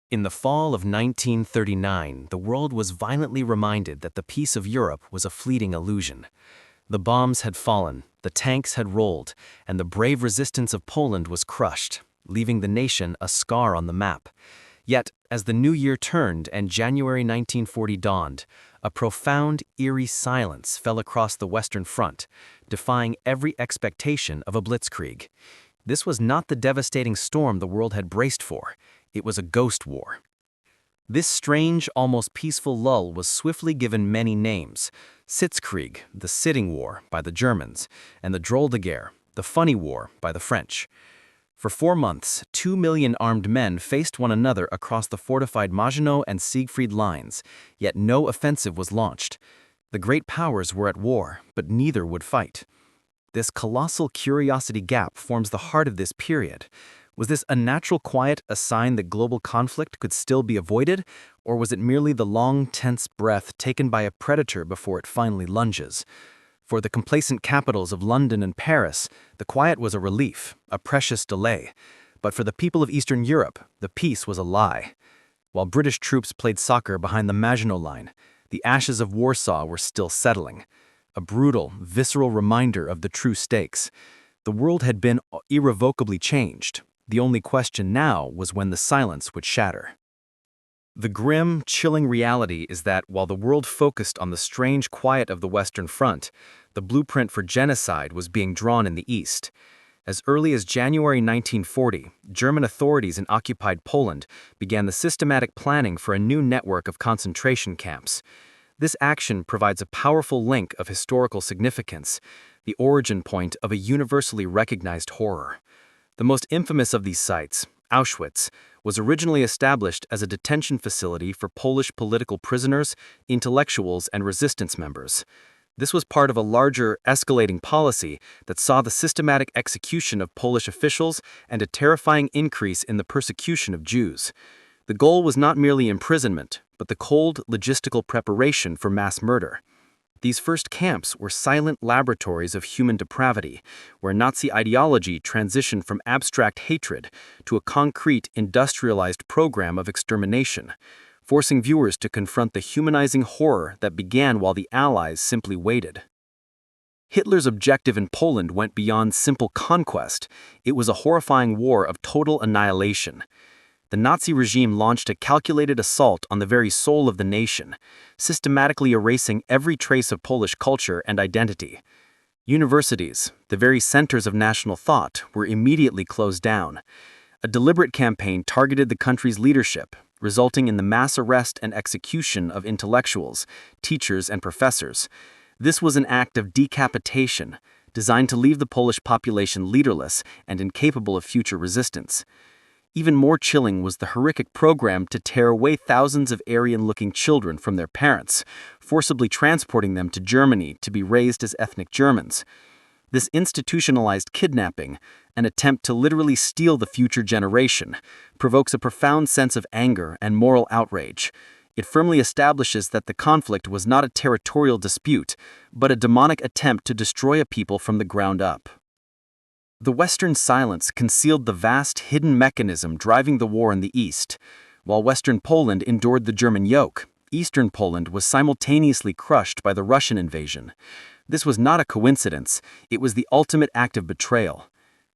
In the fall of 1939, the world was violently reminded that the peace of Europe was a fleeting illusion. The bombs had fallen, the tanks had rolled, and the brave resistance of Poland was crushed, leaving the nation a scar on the map. Yet, as the new year turned and January 1940 dawned, a profound, eerie silence fell across the Western Front, defying every expectation of a blitzkrieg. This was not the devastating storm the world had braced for. It was a ghost war. This strange, almost peaceful lull was swiftly given many names: Sitzkrieg, the sitting war, by the Germans, and the deadlier, the Phoney War, by the French. For 4 months, 2 million armed men faced one another across the fortified Maginot and Siegfried lines, yet no offensive was launched. The great powers were at war, but neither would fight. This colossal curiosity gap forms the heart of this period. Was this unnatural quiet a sign that global conflict could still be avoided, or was it merely the long, tense breath taken by a predator before it finally lunges? For the complacent capitals of London and Paris, the quiet was a relief, a precious delay. But for the people of Eastern Europe, the peace was a lie. While British troops played soccer behind the Maginot Line, the ashes of Warsaw were still settling. A brutal, visceral reminder of the true stakes. The world had been irrevocably changed. The only question now was when the silence would shatter. The grim, chilling reality is that while the world focused on the strange quiet of the Western Front, the blueprint for genocide was being drawn in the East. As early as January 1940, German authorities in occupied Poland began the systematic planning for a new network of concentration camps. This action provides a powerful link of historical significance, the origin point of a universally recognized horror. The most infamous of these sites, Auschwitz, was originally established as a detention facility for Polish political prisoners, intellectuals, and resistance members. This was part of a larger, escalating policy that saw the systematic execution of Polish officials and a terrifying increase in the persecution of Jews. The goal was not merely imprisonment, but the cold, logistical preparation for mass murder. These first camps were silent laboratories of human depravity, where Nazi ideology transitioned from abstract hatred to a concrete, industrialized program of extermination, forcing viewers to confront the humanizing horror that began while the Allies simply waited. Hitler's objective in Poland went beyond simple conquest. It was a horrifying war of total annihilation. The Nazi regime launched a calculated assault on the very soul of the nation, systematically erasing every trace of Polish culture and identity. Universities, the very centers of national thought, were immediately closed down. A deliberate campaign targeted the country's leadership, resulting in the mass arrest and execution of intellectuals, teachers, and professors. This was an act of decapitation, designed to leave the Polish population leaderless and incapable of future resistance. Even more chilling was the horrific program to tear away thousands of Aryan-looking children from their parents, forcibly transporting them to Germany to be raised as ethnic Germans. This institutionalized kidnapping, an attempt to literally steal the future generation, provokes a profound sense of anger and moral outrage. It firmly establishes that the conflict was not a territorial dispute, but a demonic attempt to destroy a people from the ground up. The Western silence concealed the vast hidden mechanism driving the war in the East. While Western Poland endured the German yoke, Eastern Poland was simultaneously crushed by the Russian invasion. This was not a coincidence, it was the ultimate act of betrayal.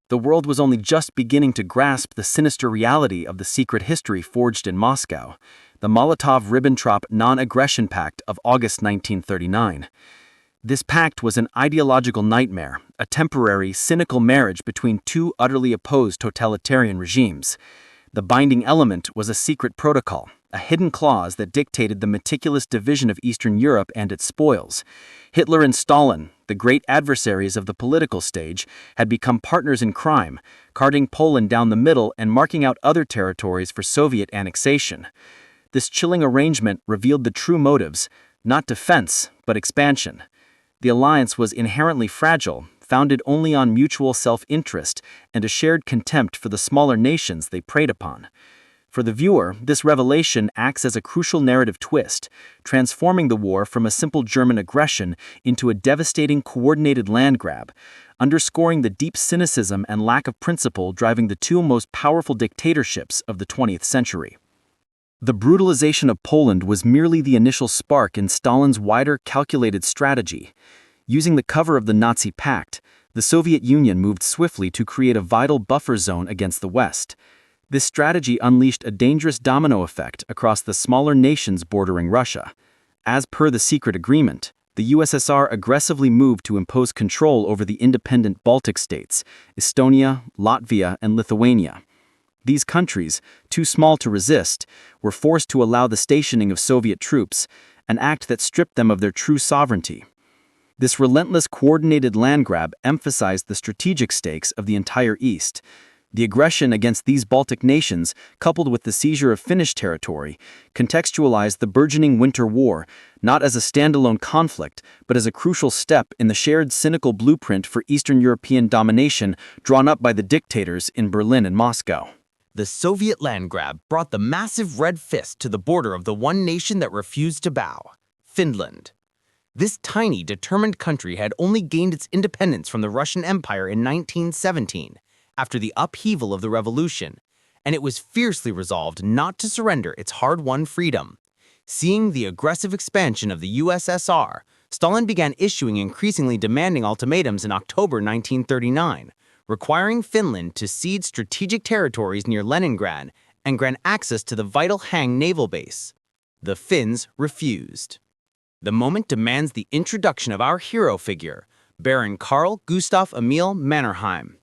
The world was only just beginning to grasp the sinister reality of the secret history forged in Moscow, the Molotov-Ribbentrop Non-Aggression Pact of August 1939. This pact was an ideological nightmare, a temporary, cynical marriage between two utterly opposed totalitarian regimes. The binding element was a secret protocol, a hidden clause that dictated the meticulous division of Eastern Europe and its spoils. Hitler and Stalin, the great adversaries of the political stage, had become partners in crime, carting Poland down the middle and marking out other territories for Soviet annexation. This chilling arrangement revealed the true motives, not defense, but expansion. The alliance was inherently fragile, founded only on mutual self-interest and a shared contempt for the smaller nations they preyed upon. For the viewer, this revelation acts as a crucial narrative twist, transforming the war from a simple German aggression into a devastating coordinated land grab, underscoring the deep cynicism and lack of principle driving the two most powerful dictatorships of the 20th century. The brutalization of Poland was merely the initial spark in Stalin's wider, calculated strategy. Using the cover of the Nazi pact, the Soviet Union moved swiftly to create a vital buffer zone against the West. This strategy unleashed a dangerous domino effect across the smaller nations bordering Russia. As per the secret agreement, the USSR aggressively moved to impose control over the independent Baltic states, Estonia, Latvia, and Lithuania. These countries, too small to resist, were forced to allow the stationing of Soviet troops, an act that stripped them of their true sovereignty. This relentless coordinated land grab emphasized the strategic stakes of the entire East. The aggression against these Baltic nations, coupled with the seizure of Finnish territory, contextualized the burgeoning Winter War not as a standalone conflict, but as a crucial step in the shared cynical blueprint for Eastern European domination drawn up by the dictators in Berlin and Moscow. The Soviet land grab brought the massive red fist to the border of the one nation that refused to bow, Finland. This tiny, determined country had only gained its independence from the Russian Empire in 1917, after the upheaval of the revolution, and it was fiercely resolved not to surrender its hard-won freedom. Seeing the aggressive expansion of the USSR, Stalin began issuing increasingly demanding ultimatums in October 1939, requiring Finland to cede strategic territories near Leningrad and grant access to the vital Hang naval base. The Finns refused. The moment demands the introduction of our hero figure, Baron Carl Gustav Emil Mannerheim.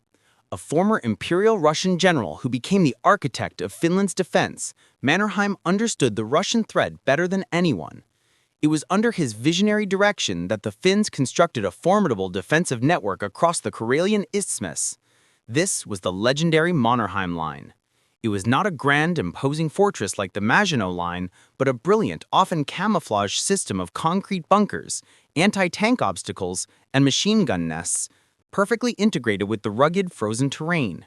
A former Imperial Russian general who became the architect of Finland's defense, Mannerheim understood the Russian threat better than anyone. It was under his visionary direction that the Finns constructed a formidable defensive network across the Karelian Isthmus. This was the legendary Mannerheim Line. It was not a grand, imposing fortress like the Maginot Line, but a brilliant, often camouflaged system of concrete bunkers, anti-tank obstacles, and machine gun nests, perfectly integrated with the rugged, frozen terrain.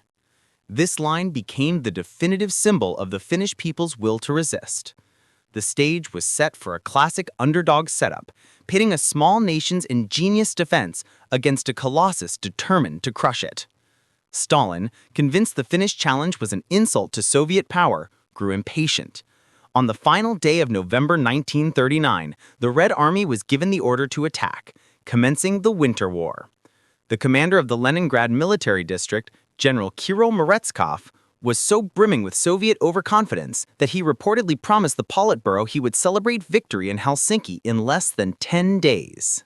This line became the definitive symbol of the Finnish people's will to resist. The stage was set for a classic underdog setup, pitting a small nation's ingenious defense against a colossus determined to crush it. Stalin, convinced the Finnish challenge was an insult to Soviet power, grew impatient. On the final day of November 1939, the Red Army was given the order to attack, commencing the Winter War. The commander of the Leningrad military district, General Kirill Meretskov, was so brimming with Soviet overconfidence that he reportedly promised the Politburo he would celebrate victory in Helsinki in less than 10 days.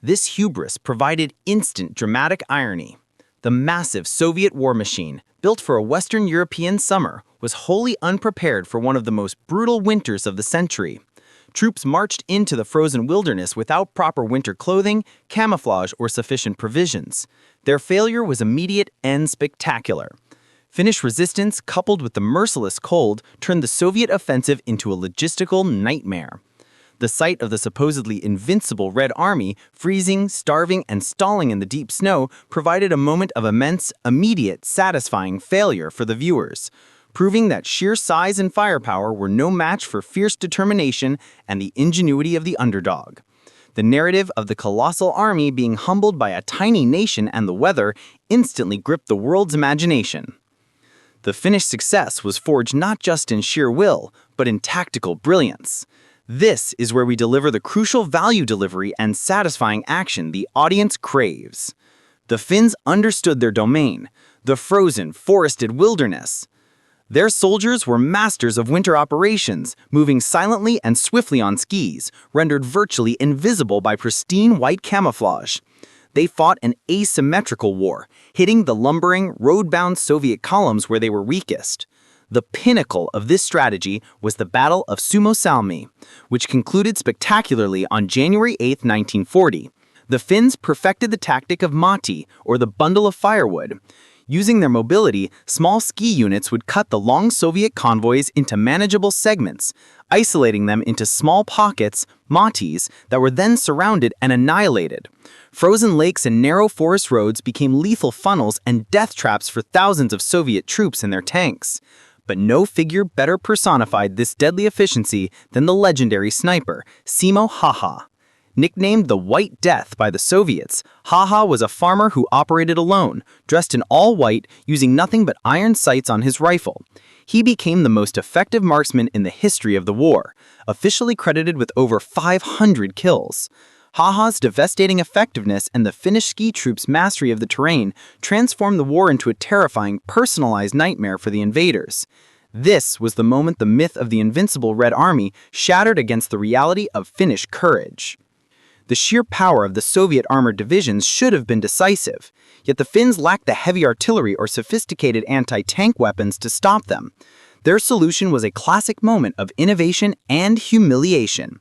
This hubris provided instant dramatic irony. The massive Soviet war machine, built for a Western European summer, was wholly unprepared for one of the most brutal winters of the century. Troops marched into the frozen wilderness without proper winter clothing, camouflage, or sufficient provisions. Their failure was immediate and spectacular. Finnish resistance, coupled with the merciless cold, turned the Soviet offensive into a logistical nightmare. The sight of the supposedly invincible Red Army, freezing, starving, and stalling in the deep snow, provided a moment of immense, immediate, satisfying failure for the viewers, proving that sheer size and firepower were no match for fierce determination and the ingenuity of the underdog. The narrative of the colossal army being humbled by a tiny nation and the weather instantly gripped the world's imagination. The Finnish success was forged not just in sheer will, but in tactical brilliance. This is where we deliver the crucial value delivery and satisfying action the audience craves. The Finns understood their domain, the frozen, forested wilderness. Their soldiers were masters of winter operations, moving silently and swiftly on skis, rendered virtually invisible by pristine white camouflage. They fought an asymmetrical war, hitting the lumbering, road-bound Soviet columns where they were weakest. The pinnacle of this strategy was the Battle of Suomussalmi, which concluded spectacularly on January 8, 1940. The Finns perfected the tactic of mati, or the bundle of firewood. Using their mobility, small ski units would cut the long Soviet convoys into manageable segments, isolating them into small pockets, matis, that were then surrounded and annihilated. Frozen lakes and narrow forest roads became lethal funnels and death traps for thousands of Soviet troops and their tanks. But no figure better personified this deadly efficiency than the legendary sniper, Simo Häyhä. Nicknamed the White Death by the Soviets, Häyhä was a farmer who operated alone, dressed in all white, using nothing but iron sights on his rifle. He became the most effective marksman in the history of the war, officially credited with over 500 kills. Häyhä's devastating effectiveness and the Finnish ski troops' mastery of the terrain transformed the war into a terrifying, personalized nightmare for the invaders. This was the moment the myth of the invincible Red Army shattered against the reality of Finnish courage. The sheer power of the Soviet armored divisions should have been decisive, yet the Finns lacked the heavy artillery or sophisticated anti-tank weapons to stop them. Their solution was a classic moment of innovation and humiliation.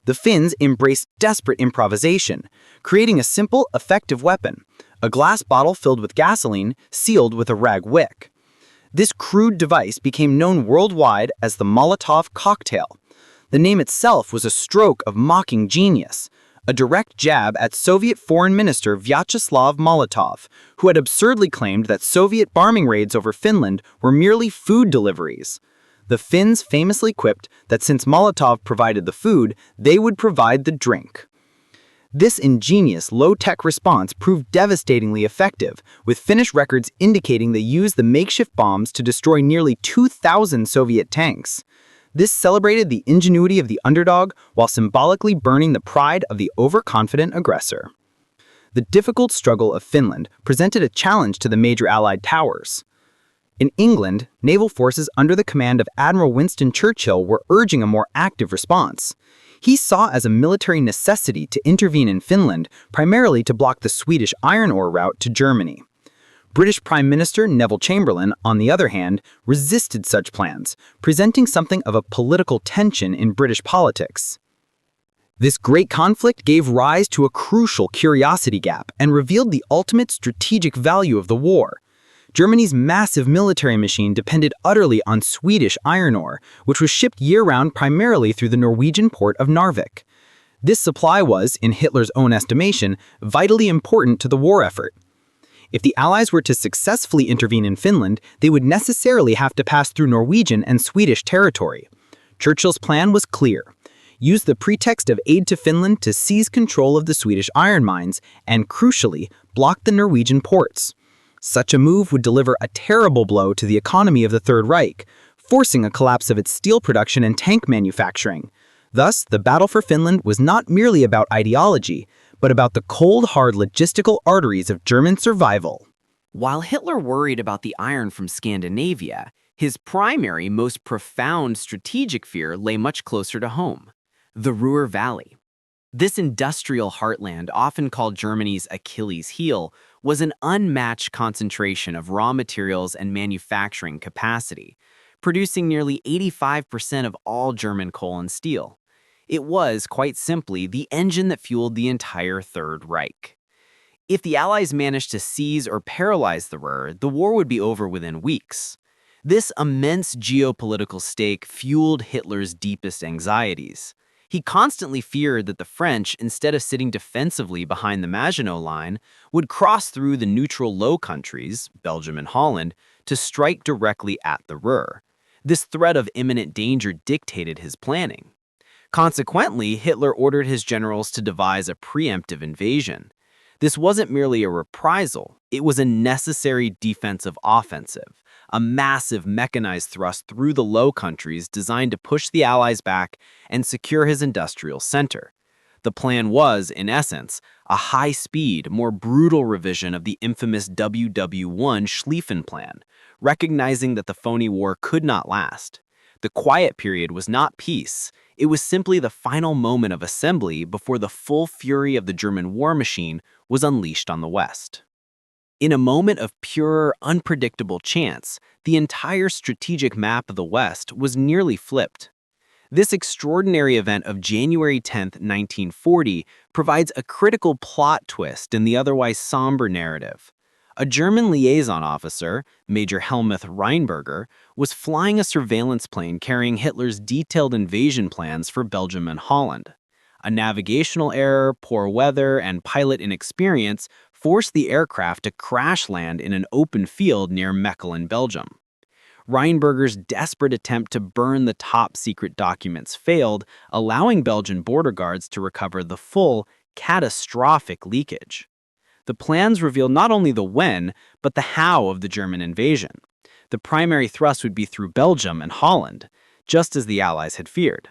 The Finns embraced desperate improvisation, creating a simple, effective weapon, a glass bottle filled with gasoline sealed with a rag wick. This crude device became known worldwide as the Molotov cocktail. The name itself was a stroke of mocking genius, a direct jab at Soviet Foreign Minister Vyacheslav Molotov, who had absurdly claimed that Soviet bombing raids over Finland were merely food deliveries. The Finns famously quipped that since Molotov provided the food, they would provide the drink. This ingenious, low-tech response proved devastatingly effective, with Finnish records indicating they used the makeshift bombs to destroy nearly 2,000 Soviet tanks. This celebrated the ingenuity of the underdog while symbolically burning the pride of the overconfident aggressor. The difficult struggle of Finland presented a challenge to the major Allied powers. In England, naval forces under the command of Admiral Winston Churchill were urging a more active response. He saw as a military necessity to intervene in Finland, primarily to block the Swedish iron ore route to Germany. British Prime Minister Neville Chamberlain, on the other hand, resisted such plans, presenting something of a political tension in British politics. This great conflict gave rise to a crucial curiosity gap and revealed the ultimate strategic value of the war. Germany's massive military machine depended utterly on Swedish iron ore, which was shipped year-round primarily through the Norwegian port of Narvik. This supply was, in Hitler's own estimation, vitally important to the war effort. If the Allies were to successfully intervene in Finland, they would necessarily have to pass through Norwegian and Swedish territory. Churchill's plan was clear: use the pretext of aid to Finland to seize control of the Swedish iron mines and, crucially, block the Norwegian ports. Such a move would deliver a terrible blow to the economy of the Third Reich, forcing a collapse of its steel production and tank manufacturing. Thus, the battle for Finland was not merely about ideology, but about the cold, hard logistical arteries of German survival. While Hitler worried about the iron from Scandinavia, his primary, most profound strategic fear lay much closer to home: the Ruhr Valley. This industrial heartland, often called Germany's Achilles heel, was an unmatched concentration of raw materials and manufacturing capacity, producing nearly 85% of all German coal and steel. It was, quite simply, the engine that fueled the entire Third Reich. If the Allies managed to seize or paralyze the Ruhr, the war would be over within weeks. This immense geopolitical stake fueled Hitler's deepest anxieties. He constantly feared that the French, instead of sitting defensively behind the Maginot Line, would cross through the neutral Low Countries, Belgium and Holland, to strike directly at the Ruhr. This threat of imminent danger dictated his planning. Consequently, Hitler ordered his generals to devise a preemptive invasion. This wasn't merely a reprisal, it was a necessary defensive offensive, a massive mechanized thrust through the Low Countries designed to push the Allies back and secure his industrial center. The plan was, in essence, a high-speed, more brutal revision of the infamous WW2 Schlieffen Plan, recognizing that the Phoney War could not last. The quiet period was not peace, it was simply the final moment of assembly before the full fury of the German war machine was unleashed on the West. In a moment of pure, unpredictable chance, the entire strategic map of the West was nearly flipped. This extraordinary event of January 10, 1940, provides a critical plot twist in the otherwise somber narrative. A German liaison officer, Major Helmuth Rheinberger, was flying a surveillance plane carrying Hitler's detailed invasion plans for Belgium and Holland. A navigational error, poor weather, and pilot inexperience forced the aircraft to crash land in an open field near Mechelen, Belgium. Rheinberger's desperate attempt to burn the top-secret documents failed, allowing Belgian border guards to recover the full, catastrophic leakage. The plans revealed not only the when, but the how of the German invasion. the primary thrust would be through Belgium and Holland, just as the Allies had feared.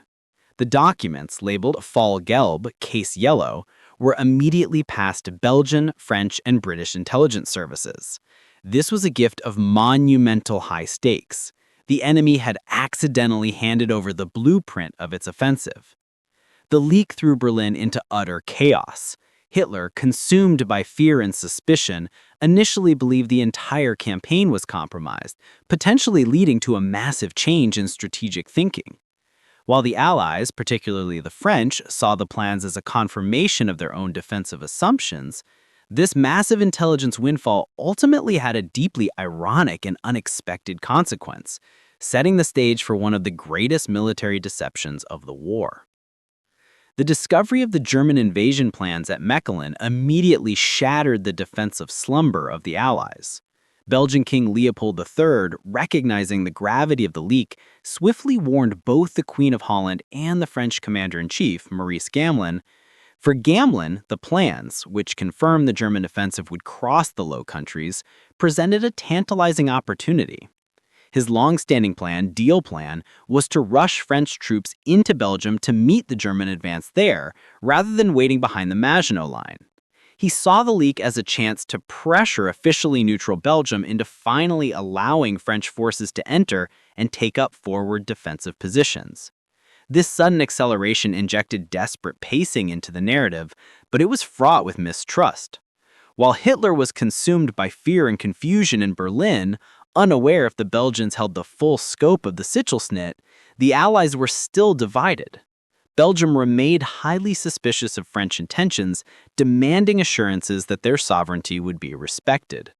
The documents, labeled Fall Gelb, Case Yellow, were immediately passed to Belgian, French, and British intelligence services. This was a gift of monumental high stakes. The enemy had accidentally handed over the blueprint of its offensive. The leak threw Berlin into utter chaos. Hitler, consumed by fear and suspicion, initially believed the entire campaign was compromised, potentially leading to a massive change in strategic thinking. While the Allies, particularly the French, saw the plans as a confirmation of their own defensive assumptions, this massive intelligence windfall ultimately had a deeply ironic and unexpected consequence, setting the stage for one of the greatest military deceptions of the war. The discovery of the German invasion plans at Mechelen immediately shattered the defensive slumber of the Allies. Belgian King Leopold III, recognizing the gravity of the leak, swiftly warned both the Queen of Holland and the French commander-in-chief, Maurice Gamelin. For Gamelin, the plans, which confirmed the German offensive would cross the Low Countries, presented a tantalizing opportunity. His long-standing plan, Deal Plan, was to rush French troops into Belgium to meet the German advance there, rather than waiting behind the Maginot Line. He saw the leak as a chance to pressure officially neutral Belgium into finally allowing French forces to enter and take up forward defensive positions. This sudden acceleration injected desperate pacing into the narrative, but it was fraught with mistrust. While Hitler was consumed by fear and confusion in Berlin, unaware if the Belgians held the full scope of the Sichelschnitt, the Allies were still divided. Belgium remained highly suspicious of French intentions, demanding assurances that their sovereignty would be respected.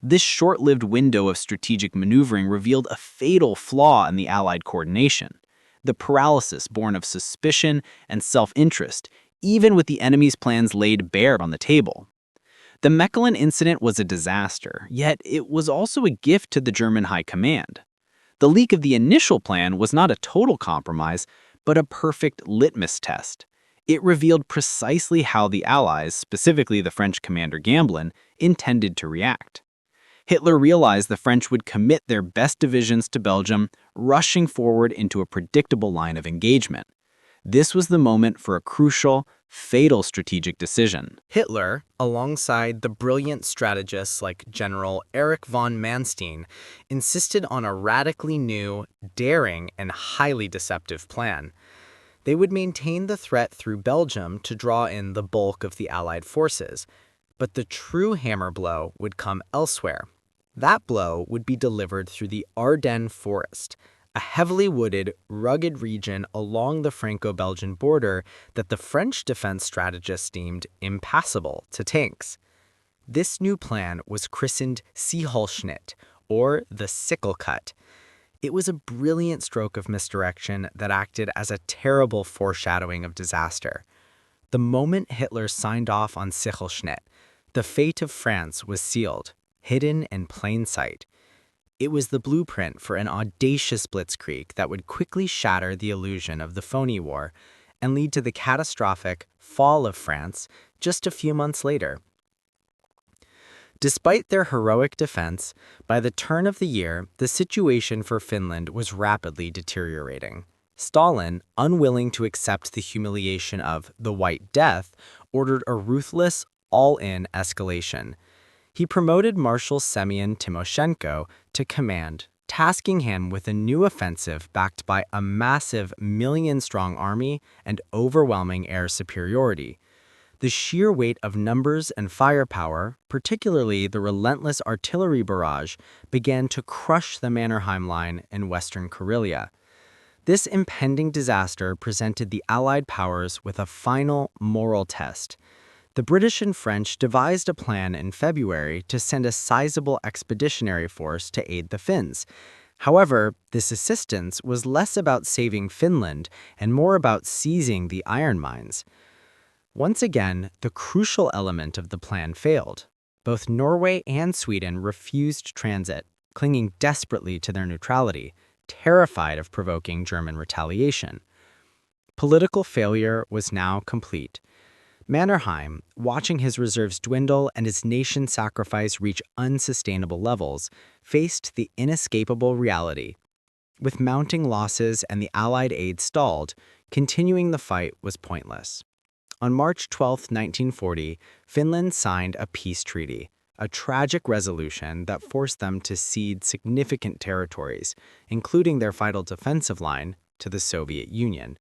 This short-lived window of strategic maneuvering revealed a fatal flaw in the Allied coordination: the paralysis born of suspicion and self-interest, even with the enemy's plans laid bare on the table. The Mechelen Incident was a disaster, yet it was also a gift to the German High Command. The leak of the initial plan was not a total compromise, but a perfect litmus test. It revealed precisely how the Allies, specifically the French commander Gamelin, intended to react. Hitler realized the French would commit their best divisions to Belgium, rushing forward into a predictable line of engagement. This was the moment for a crucial, fatal strategic decision. Hitler, alongside the brilliant strategists like General Erich von Manstein, insisted on a radically new, daring, and highly deceptive plan. They would maintain the threat through Belgium to draw in the bulk of the Allied forces, but the true hammer blow would come elsewhere. That blow would be delivered through the Ardennes Forest, a heavily wooded, rugged region along the Franco-Belgian border that the French defense strategists deemed impassable to tanks. This new plan was christened Sichelschnitt, or the Sickle Cut. It was a brilliant stroke of misdirection that acted as a terrible foreshadowing of disaster. The moment Hitler signed off on Sichelschnitt, the fate of France was sealed, hidden in plain sight. It was the blueprint for an audacious blitzkrieg that would quickly shatter the illusion of the Phoney War and lead to the catastrophic fall of France just a few months later. Despite their heroic defense, by the turn of the year, the situation for Finland was rapidly deteriorating. Stalin, unwilling to accept the humiliation of the White Death, ordered a ruthless, all-in escalation. He promoted Marshal Semyon Timoshenko to command, tasking him with a new offensive backed by a massive million-strong army and overwhelming air superiority. The sheer weight of numbers and firepower, particularly the relentless artillery barrage, began to crush the Mannerheim Line in western Karelia. This impending disaster presented the Allied powers with a final moral test. The British and French devised a plan in February to send a sizable expeditionary force to aid the Finns. However, this assistance was less about saving Finland and more about seizing the iron mines. Once again, the crucial element of the plan failed. Both Norway and Sweden refused transit, clinging desperately to their neutrality, terrified of provoking German retaliation. Political failure was now complete. Mannerheim, watching his reserves dwindle and his nation's sacrifice reach unsustainable levels, faced the inescapable reality. With mounting losses and the Allied aid stalled, continuing the fight was pointless. On March 12, 1940, Finland signed a peace treaty, a tragic resolution that forced them to cede significant territories, including their vital defensive line, to the Soviet Union.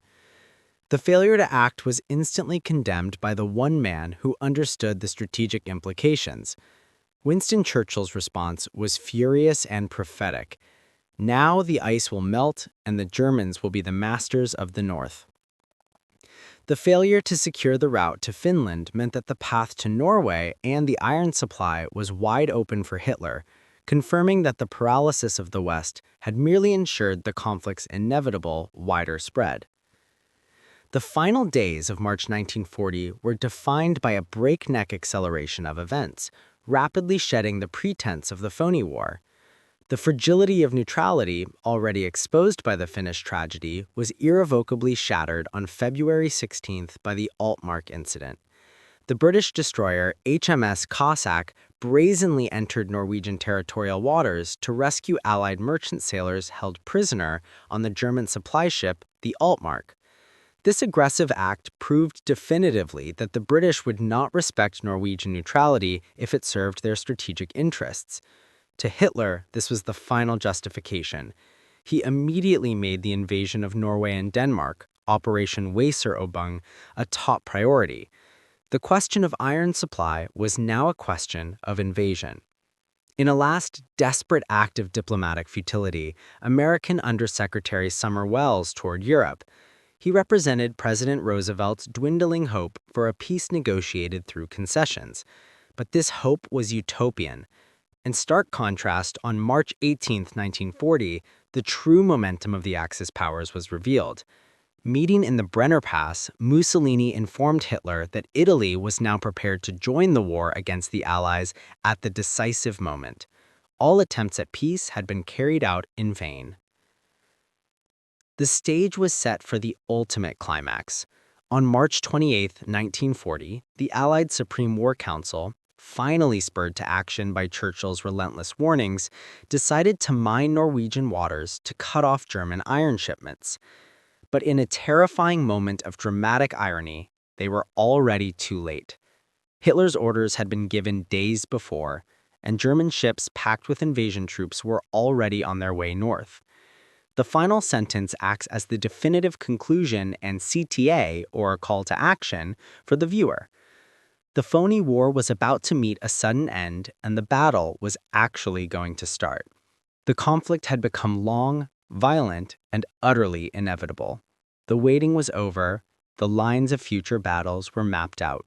The failure to act was instantly condemned by the one man who understood the strategic implications. Winston Churchill's response was furious and prophetic. Now the ice will melt and the Germans will be the masters of the North. The failure to secure the route to Finland meant that the path to Norway and the iron supply was wide open for Hitler, confirming that the paralysis of the West had merely ensured the conflict's inevitable wider spread. The final days of March 1940 were defined by a breakneck acceleration of events, rapidly shedding the pretense of the Phoney War. The fragility of neutrality, already exposed by the Finnish tragedy, was irrevocably shattered on February 16th by the Altmark Incident. The British destroyer HMS Cossack brazenly entered Norwegian territorial waters to rescue Allied merchant sailors held prisoner on the German supply ship, the Altmark. This aggressive act proved definitively that the British would not respect Norwegian neutrality if it served their strategic interests. To Hitler, this was the final justification. He immediately made the invasion of Norway and Denmark, Operation Weserobung, a top priority. The question of iron supply was now a question of invasion. In a last desperate act of diplomatic futility, American Undersecretary Sumner Welles toured Europe. He represented President Roosevelt's dwindling hope for a peace negotiated through concessions. But this hope was utopian. In stark contrast, on March 18, 1940, the true momentum of the Axis powers was revealed. Meeting in the Brenner Pass, Mussolini informed Hitler that Italy was now prepared to join the war against the Allies at the decisive moment. All attempts at peace had been carried out in vain. The stage was set for the ultimate climax. On March 28, 1940, the Allied Supreme War Council, finally spurred to action by Churchill's relentless warnings, decided to mine Norwegian waters to cut off German iron shipments. But in a terrifying moment of dramatic irony, they were already too late. Hitler's orders had been given days before, and German ships packed with invasion troops were already on their way north. The final sentence acts as the definitive conclusion and CTA, or call to action, for the viewer. The Phoney War was about to meet a sudden end, and the battle was actually going to start. The conflict had become long, violent, and utterly inevitable. The waiting was over, the lines of future battles were mapped out.